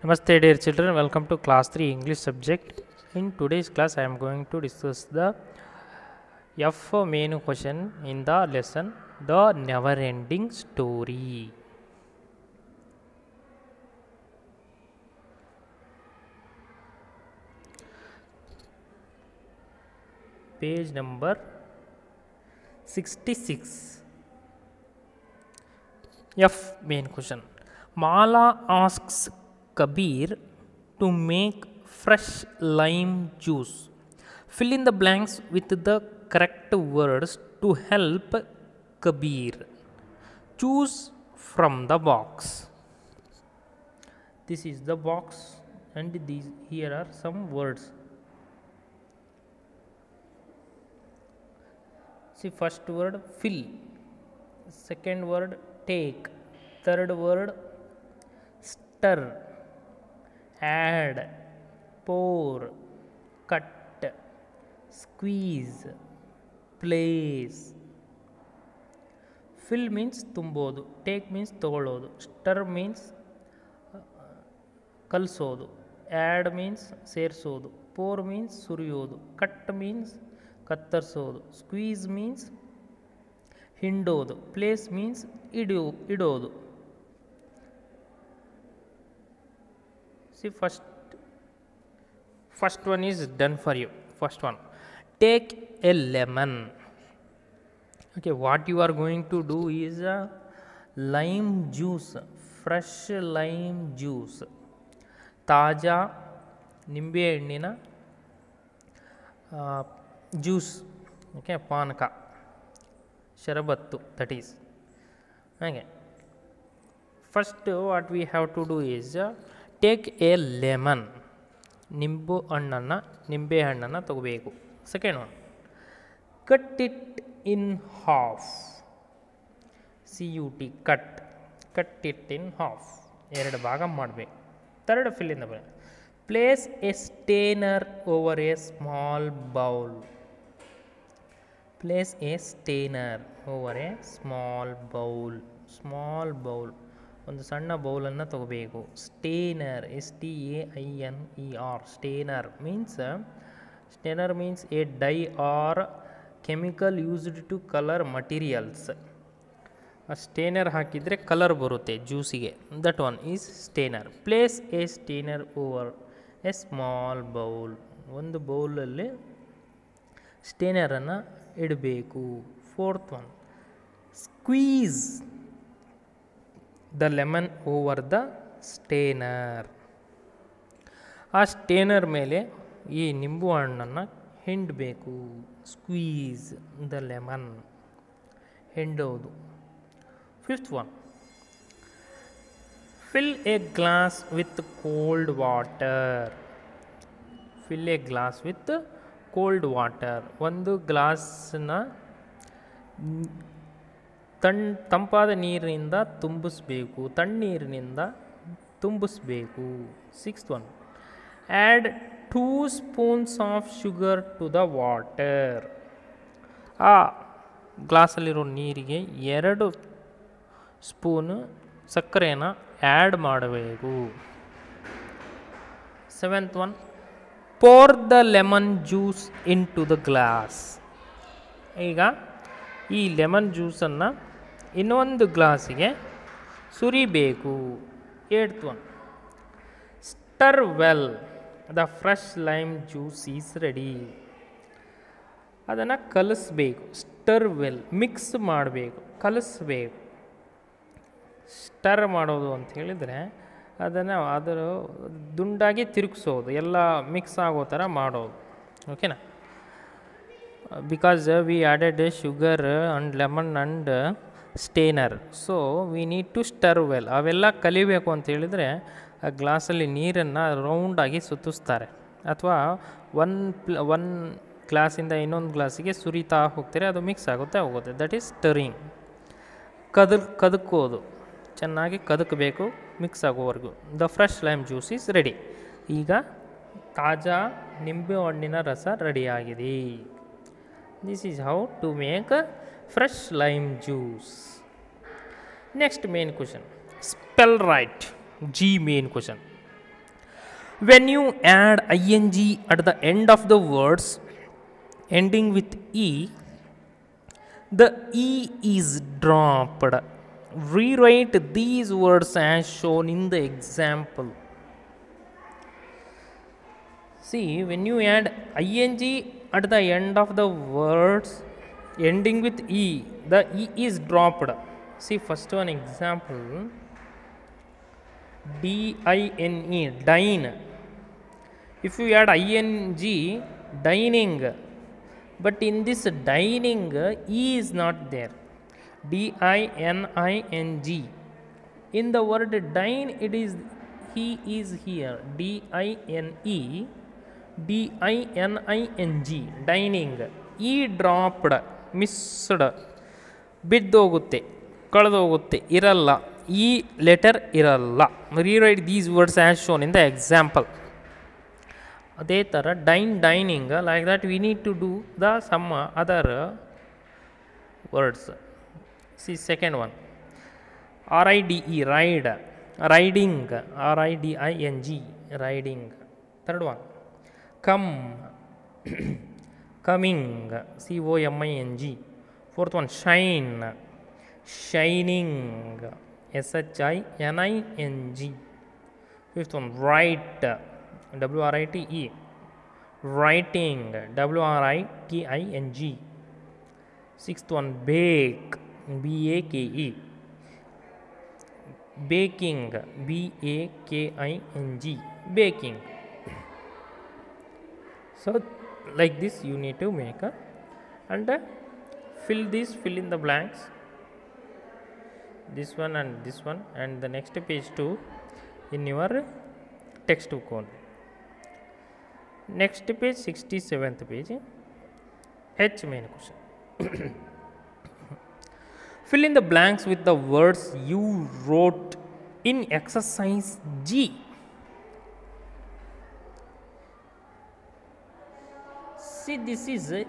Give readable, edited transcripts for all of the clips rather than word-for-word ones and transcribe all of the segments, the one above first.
Namaste dear children, welcome to class 3 English subject. In today's class I am going to discuss the F main question in the lesson, the never ending story. Page number 66. F main question. Mala asks Kabir to make fresh lime juice. Fill in the blanks with the correct words to help Kabir. Choose from the box. This is the box, and here are some words. See, first word fill, second word take, third word stir, add, pour, cut, squeeze, place. Fill means ತುಂಬೋದು, take means ತಗೊಳ್ಳೋದು, stir means ಕಲಸೋದು, add means ಸೇರಿಸೋದು, pour means ಸುರಿಯೋದು, cut means ಕತ್ತರಿಸೋದು, squeeze means ಹಿಂಡೋದು, place means ಇಡೋದು. See, first one is done for you. First one, take a lemon. Okay, what you are going to do is lime juice, fresh lime juice, ತಾಜಾ ನಿಂಬೆ ಹಣ್ಣಿನ juice. Okay, ಪಾನಕ, ಶರಬತ್ತು, that is. Okay, first what we have to do is take a lemon. ನಿಂಬೆ ಹಣ್ಣನ್ನು ತಗೋಬೇಕು. Second one, cut it in half. CUT, cut it in half, ಎರಡು ಭಾಗ ಮಾಡಬೇಕು. Third, fill in the blank. Place a stainer over a small bowl. Place a stainer over a small bowl. ಒಂದು ಸಣ್ಣ ಬೌಲನ್ನು ತಗೋಬೇಕು. Stainer, STAINER, stainer means a dye or chemical used to colour materials. ಆ stainer ಹಾಕಿದರೆ colour ಬರುತ್ತೆ ಜ್ಯೂಸಿಗೆ, that one is stainer. Place a stainer over a small bowl. ಒಂದು ಬೌಲಲ್ಲಿ ಸ್ಟೇನರನ್ನು ಇಡಬೇಕು. Fourth one, squeeze the lemon over the stainer. ಆ stainer ಮೇಲೆ ಈ ನಿಂಬು ಹಣ್ಣನ್ನು ಹಿಂಡಬೇಕು. ಸ್ಕ್ವೀಸ್ ದ ಲೆಮನ್, ಹಿಂಡೋದು. Fifth one, fill a glass with cold water. Fill a glass with cold water. ಒಂದು ಗ್ಲಾಸನ್ನ ತಂಪಾದ ನೀರಿನಿಂದ ತುಂಬಿಸ್ಬೇಕು, ತಣ್ಣೀರಿನಿಂದ ತುಂಬಿಸ್ಬೇಕು. Sixth one, add 2 spoons of sugar to the water. ಆ ಗ್ಲಾಸಲ್ಲಿರೋ ನೀರಿಗೆ 2 ಸ್ಪೂನು ಸಕ್ಕರೆಯನ್ನು ಆ್ಯಡ್ ಮಾಡಬೇಕು. Seventh one, pour the lemon juice in to the glass. ಈಗ ಈ ಲೆಮನ್ ಜ್ಯೂಸನ್ನು ಇನ್ನೊಂದು ಗ್ಲಾಸಿಗೆ ಸುರಿಬೇಕು. Eighth one, stir well the fresh lime juice is ready. ಅದನ್ನು ಕಲಿಸ್ಬೇಕು. ಸ್ಟರ್ ವೆಲ್, ಮಿಕ್ಸ್ ಮಾಡಬೇಕು, ಕಲಿಸ್ಬೇಕು. ಸ್ಟರ್ ಮಾಡೋದು ಅಂತ ಹೇಳಿದರೆ ಅದನ್ನು ಅದರ ದುಂಡಾಗಿ ತಿರುಗಿಸೋದು, ಎಲ್ಲ ಮಿಕ್ಸ್ ಆಗೋ ಥರ ಮಾಡೋದು. ಓಕೆನಾ? Because we added sugar and lemon and stainer, so we need to stir well. ಅವೆಲ್ಲ ಕಲಿಬೇಕು ಅಂತ ಹೇಳಿದರೆ ಆ ಗ್ಲಾಸಲ್ಲಿ ನೀರನ್ನು ರೌಂಡಾಗಿ ಸುತ್ತಿಸ್ತಾರೆ, ಅಥವಾ ಒನ್ ಗ್ಲಾಸಿಂದ ಇನ್ನೊಂದು ಗ್ಲಾಸಿಗೆ ಸುರಿತಾ ಹೋಗ್ತಾರೆ, ಅದು ಮಿಕ್ಸ್ ಆಗುತ್ತೆ ಹೋಗುತ್ತೆ. That is stirring. ಕದಕೋದು, ಚೆನ್ನಾಗಿ ಕದಕಬೇಕು ಮಿಕ್ಸ್ ಆಗೋವರೆಗೂ. The fresh lime juice is ready. ಈಗ ತಾಜಾ ನಿಂಬೆ ಹಣ್ಣಿನ ರಸ ರೆಡಿಯಾಗಿದೆ. This is how to make a fresh lime juice. Next main question, spell right. G main question. When you add ing at the end of the words ending with e, the e is dropped. Rewrite these words as shown in the example. See, when you add ing at the end of the words ending with e, the e is dropped. See, first one example, dine, dine. If you add ing, dining, but in this dining, e is not there. dining. In the word dine, it is he is here. dine, dining, dining. E dropped, missed, ಬಿದ್ದೋಗುತ್ತೆ, ಕಳೆದೋಗುತ್ತೆ, ಇರಲ್ಲ. ಈ letter ಇರಲ್ಲ. Rewrite these words as shown in the example. ಅದೇ ಥರ dining, like that we need to do the some other words. See second one, RIDE, ride, riding, RIDING, riding. Third one, come, coming, COMING. Fourth one, shine, shining, SHINING. Fifth one, write, WRITE, writing, WRITING. Sixth one, bake, BAKE, baking, BAKING, baking. So like this you need to make and fill in the blanks, this one and this one, and the next page too in your textbook one. Next page, 67th page, H main question. Fill in the blanks with the words you wrote in exercise G. See, this is a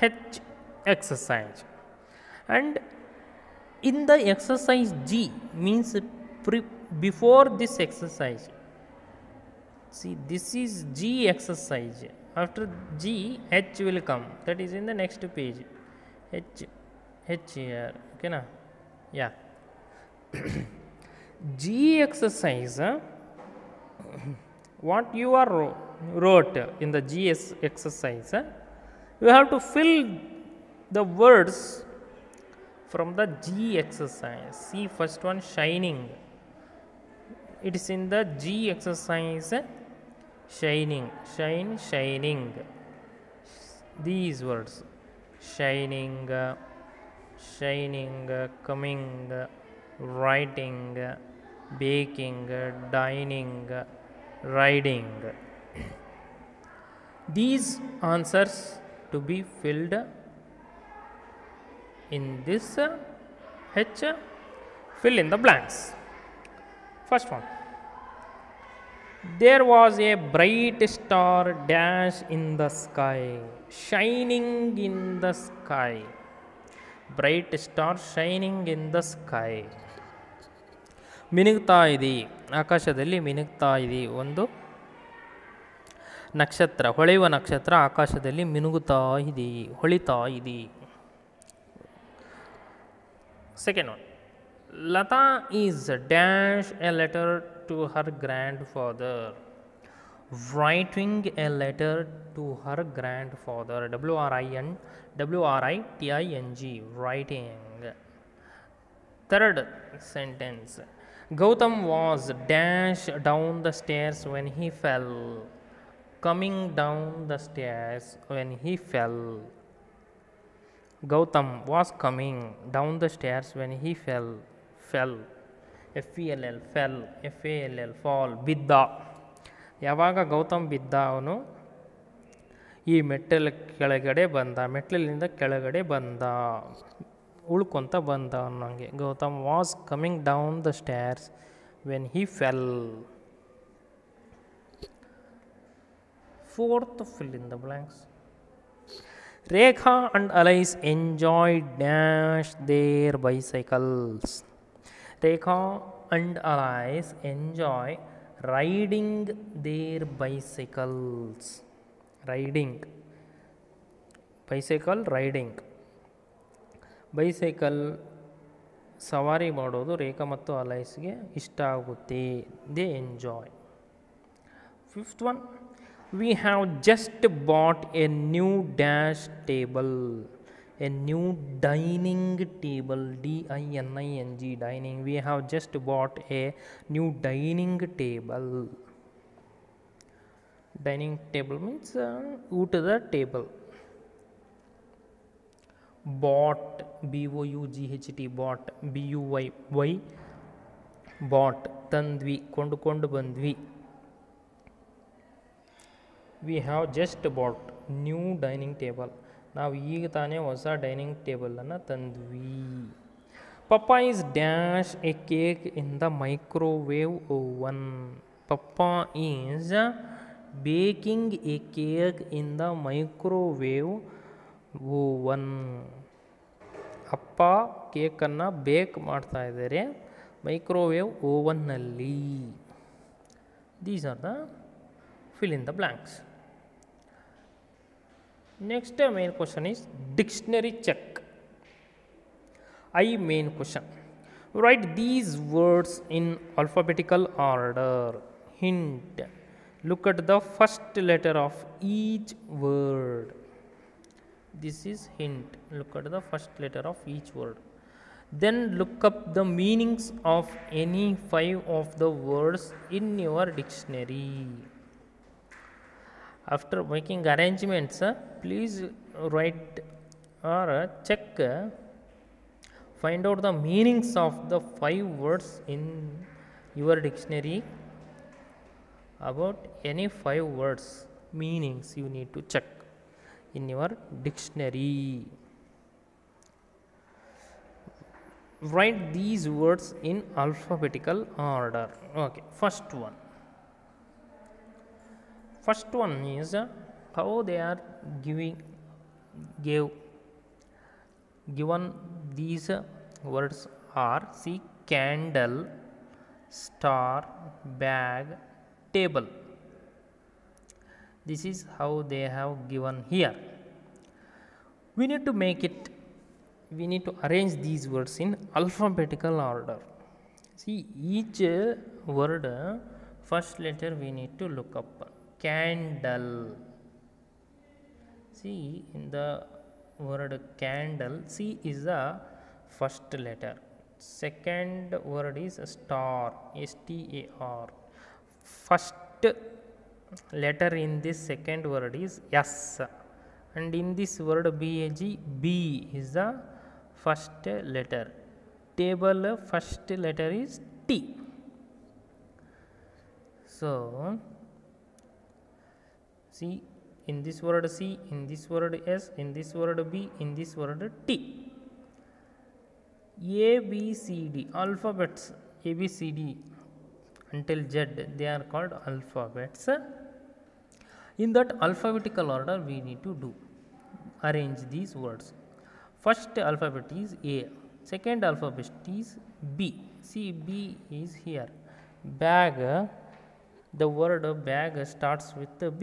H exercise, and in the exercise G means before this exercise. See, this is G exercise. After G, H will come. That is in the next page. H here, okay na? Yeah. G exercise, what you are wrote in the G exercise, you have to fill the words from the G exercise. See, first one, shining. It is in the G exercise, shining, shine, shining. These words, shining, shining, coming, writing, baking, dining, riding. These answers to be filled in this H. Fill in the blanks. First one, there was a bright star dash in the sky, shining in the sky. Bright star shining in the sky. ಮಿನುಗ್ತಾ ಇದೆ, ಆಕಾಶದಲ್ಲಿ ಮಿನುಗ್ತಾ ಇದೆ. ಒಂದು ನಕ್ಷತ್ರ, ಹೊಳೆಯುವ ನಕ್ಷತ್ರ ಆಕಾಶದಲ್ಲಿ ಮಿನುಗುತ್ತಾ ಇದೆ, ಹೊಳಿತಾ ಇದೆ. Second one, Latha is dash a letter to her grandfather. Writing a letter to her grandfather, WRITING, writing. Third sentence, Gautam was dash down the stairs when he fell, coming down the stairs when he fell. Gautam was coming down the stairs when he fell, FELL, FALL, fall, ಬಿದ್ದ. ಯಾವಾಗ ಗೌತಮ್ ಬಿದ್ದ, ಅವನು ಈ ಮೆಟ್ಟಲ ಕೆಳಗಡೆ ಬಂದ, ಮೆಟ್ಟಲಿನಿಂದ ಕೆಳಗಡೆ ಬಂದ, ಉಳ್ಕೊಂತ ಬಂದ ಅನ್ನೋಂಗೆ. Gautam was coming down the stairs when he fell. Fourth, fill in the blanks. Rekha and Alice enjoyed dash their bicycles. Rekha and Alice enjoy riding their bicycles. Riding, bicycle riding, bicycle ಸವಾರಿ ಮಾಡೋದು ರೇಖಾ ಮತ್ತು ಅಲೈಸ್ಗೆ ಇಷ್ಟ ಆಗುತ್ತೆ. They enjoy. Fifth one, we have just bought a new dash table. A new dining table, DINING, dining. We have just bought a new dining table. Dining table means ಊಟದ table. Bought, BOUGHT, bought, BUY, bought, ತಂದ್ವಿ, ಕೊಂಡುಕೊಂಡು ಬಂದ್ವಿ. We have just bought new dining table. ನಾವು ಈಗ ತಾನೇ ಹೊಸ dining ಟೇಬಲನ್ನು ತಂದ್ವಿ. Papa is dash a cake in the microwave oven. Papa is baking a cake in the microwave oven. ಅಪ್ಪ ಕೇಕನ್ನು ಬೇಕ್ ಮಾಡ್ತಾ ಇದ್ದಾರೆ ಮೈಕ್ರೋವೇವ್ ಓವನ್ನಲ್ಲಿ. These are the fill in the blanks. Next main question is dictionary check. Main question. Write these words in alphabetical order. Hint. Look at the first letter of each word. This is hint. Look at the first letter of each word. Then look up the meanings of any 5 of the words in your dictionary. After making arrangements, please write or check, find out the meanings of the 5 words in your dictionary. About any 5 words meanings you need to check in your dictionary. Write these words in alphabetical order. Okay, first one is how they are given these words are. See, candle, star, bag, table. This is how they have given here. We need to arrange these words in alphabetical order. See, each word first letter we need to look up. Candle. See, in the word candle, C is the first letter. Second word is star, STAR. First letter in this second word is S, and in this word BAG, B is the first letter. Table first letter is T. So see, in this word C, in this word S, in this word B, in this word T. A, B, C, D, alphabets A, B, C, D until Z, they are called alphabets. In that alphabetical order we need to arrange these words. First alphabet is A, second alphabet is B. See, B is here. Bag, the word bag starts with B.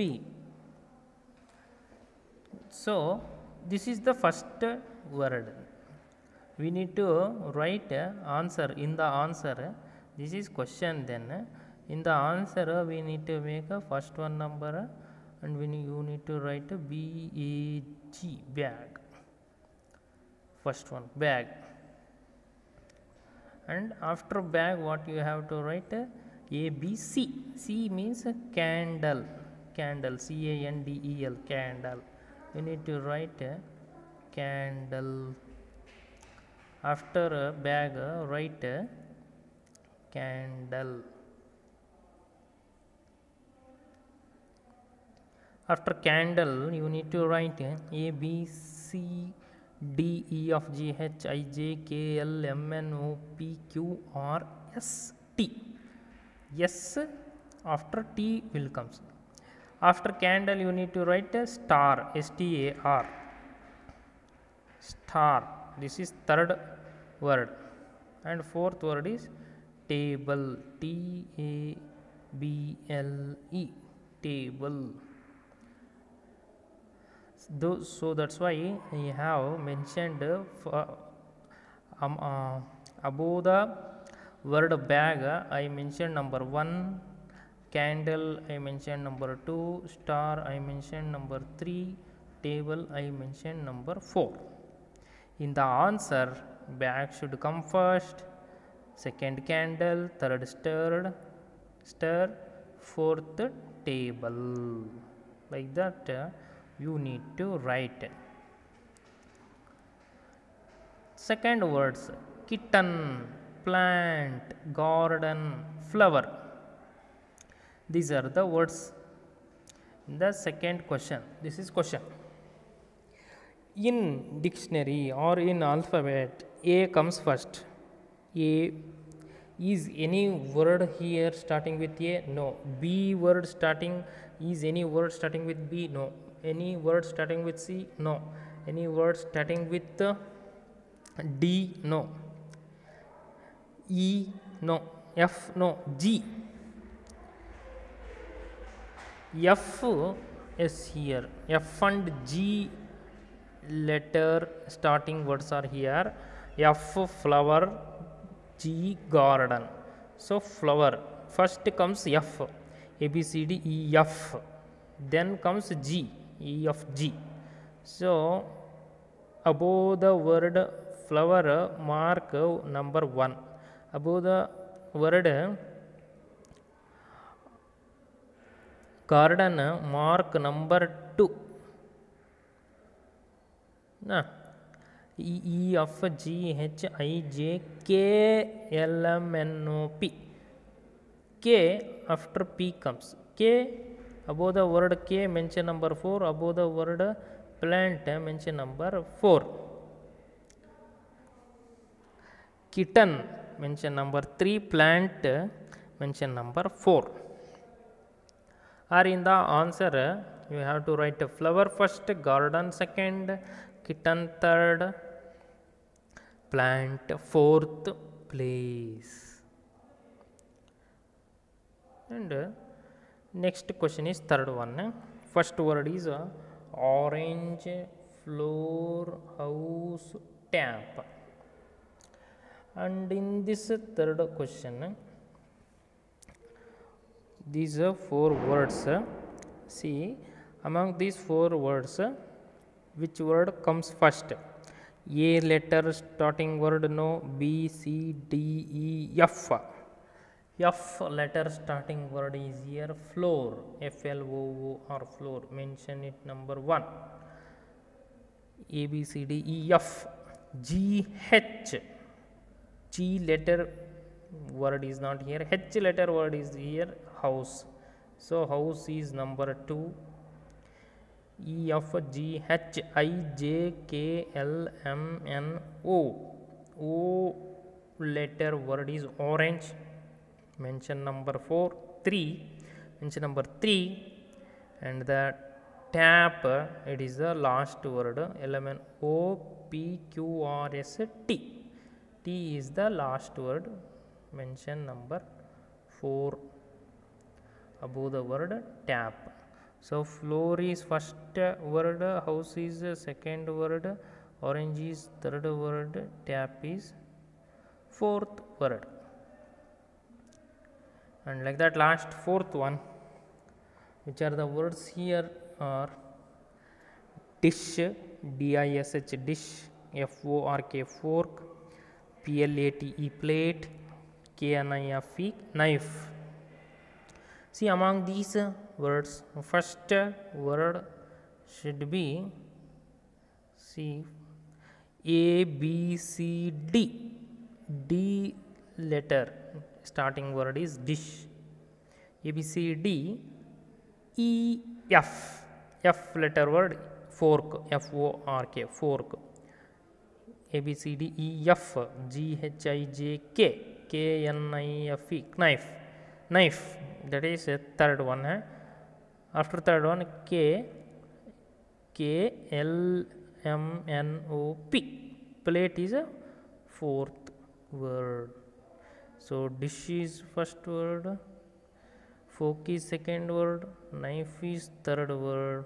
So this is the first word. We need to write answer. In the answer, this is question, then in the answer we need to make a first one number, and you need to write BAG, bag. First one, bag. And after bag, what you have to write? ABC. C means candle, candle, CANDEL, candle. You need to write candle. After bag, write candle. After candle, you need to write ABCDEFGHIJKLMNOPQRST. S after T will comes. After candle, you need to write star, STAR. Star. This is third word. And fourth word is table, TABLE. BLE, table. So that's why I have mentioned um, uh, above the word bag I mentioned number 1, candle I mentioned number 2, star I mentioned number 3, table I mentioned number 4. In the answer, bag should come first, second candle, third star, fourth table. Like that you need to write. Second words, kitten, plant, garden, flower. These are the words in the second question. This is question. In dictionary or in alphabet, A comes first. A, is any word here starting with A? No. B word starting, is any word starting with B? No. Any word starting with C? No. Any word starting with D? No. E? No. F? No. G? F is here. F and G letter starting words are here. F flower, G garden. So flower, first comes F, A B C D E F, then comes G, E F G. So above the word flower mark number 1, above the word garden mark number 2. E F G H I J K L M N O P. K after P comes. K above the word K mention number 4, above the word plant mention number 4. Kitten mention number 3, plant mention number 4. Or in the answer you have to write flower first, garden second, kitten third, plant fourth place. And next question is third one. First word is orange, floor, house, tap. And in this third question, these are 4 words. See, among these 4 words, which word comes first? A letter starting word, no. B, C, D, E, F. F letter starting word is here, floor, F-L-O-O or floor, mention it number 1. A, B, C, D, E, F. G, H. G letter word is not here, H letter word is here, house. So house is number 2. E F G H I J K L M N O. O letter word is orange, mention number 4. 3, mention number 3. And the tap, it is the last word, L M N O P Q R S T. T is the last word, mention number 4 above the word tap. So floor is first word, house is second word, orange is third word, tap is fourth word. And like that, last fourth one, which are the words here are dish, D-I-S-H, dish, F-O-R-K, fork, P-L-A-T-E, plate, K-N-I-F-E, knife. See, among these words, first word should be, see, A, B, C, D. D letter starting word is dish. A, B, C, D. E, F. F letter word fork, F-O-R-K, fork. A, B, C, D, E, F. G, H, I, J, K. K, N, I, F, E, knife. Knife, that is a third one. After third one, K, K, L, M, N, O, P. Plate is a fourth word. So dish is first word, Fork is second word, knife is third word,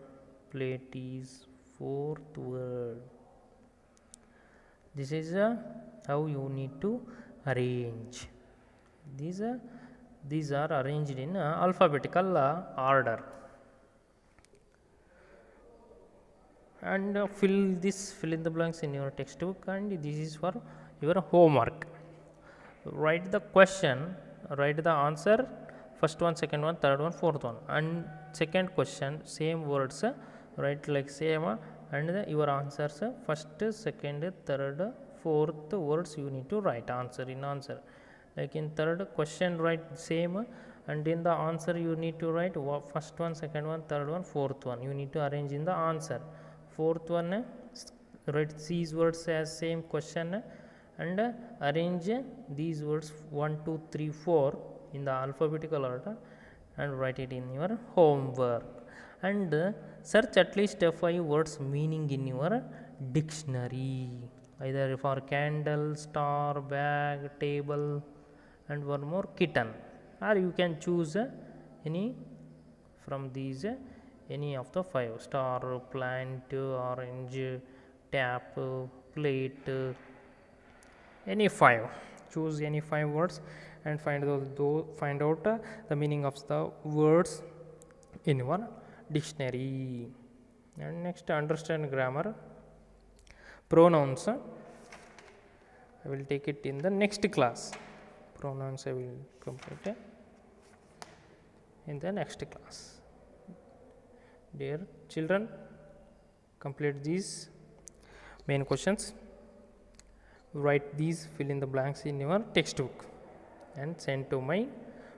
plate is fourth word. This is how you need to arrange. These are arranged in alphabetical order. And fill in the blanks in your textbook, and this is for your homework. Write the question, write the answer, first one, second one, third one, fourth one, and second question same words, write like same, and your answers first, second, third, fourth words you need to write answer in answer. Like in third question write same, and in the answer you need to write first one, second one, third one, fourth one. You need to arrange in the answer. Fourth one, write these words as same question, and arrange these words 1, 2, 3, 4 in the alphabetical order, and write it in your homework. And search at least 5 words meaning in your dictionary, either for candle, star, bag, table, and one more kitten, or you can choose any from these, any of the 5: star, plant, orange, tap, plate, any 5. Choose any 5 words and find out the meaning of the words in your dictionary. And next, understand grammar. Pronouns, I will take it in the next class. Pronouns I will complete in the next class. Dear children, complete these main questions, write these, fill in the blanks in your textbook, and send to my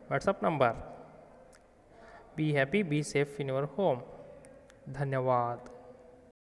WhatsApp number. Be happy, be safe in your home. Dhanyavad.